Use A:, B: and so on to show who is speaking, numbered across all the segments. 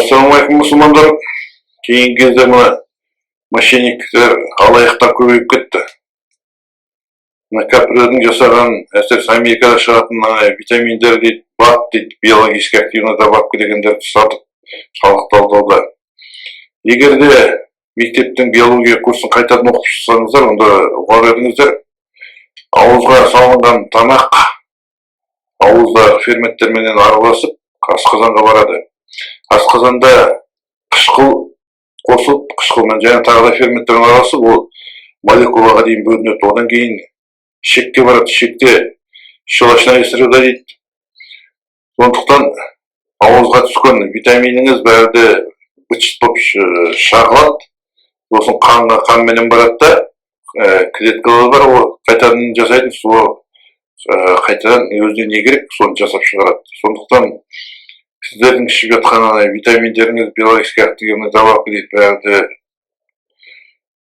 A: Ассалаумағалейкум мұсылмандар. Кейінгі кезде мына мошенниктер, алаяқтар көбейіп кетті. Мына кәпірлердің жасаған, әсіресе Америкада шығатын витаминдер дейді, бак дейді, биологически активный добавка дегендерді сатып халықты алдауда. Егер де мектептің биология курсын қайтадан оқып шықсаңыздар, онда ойланыңыздар, ауызға салынған тамақ ауыздағы ферменттерменен араласып асқазанға барады. Асқазанда қышқыл қосылып, қышқылмен және тағы да ферменттермен араласып, ол молекулаға дейін бөлінеді. Одан кейін ішекке барады. Ішекте щелочная среда дейді. Сондықтан ауызға түскен витаминіңіз бәрі быт-шыт болып шағылады. Сосын қанменен барады да, клеткалар бар, ол қайтадан жасайтын, сол қайтадан өзіне не керек, соны жасап шығарады. Сондықтан сіздердің ішіп жатқан витаминдеріңіз, биологически активный добавка дейді, бәрі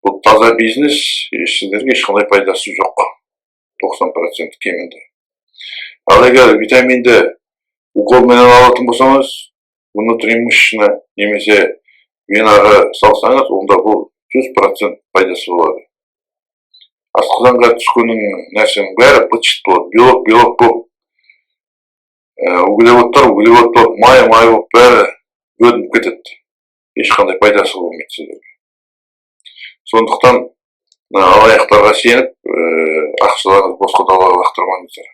A: бұл таза бизнес, сіздерге ешқандай пайдасы жоқ. 90% кемінде. Ал егер витаминді уколменен алатын болсаңыз, внутримышечно немесе венаға салсаңыз, онда бұл 100% пайдасы болады. Асқазанға түскеннің нәрсенің бәрі быт-шыт болады. Белок болып, углеводтар болып, май болып бәрі бөлініп кетеді. Ешқандай пайдасы болмайды сіздерге. Сондықтан алаяқтарға сеніп, ақшаларыңызды босқа далаға лақтырмаңыздар.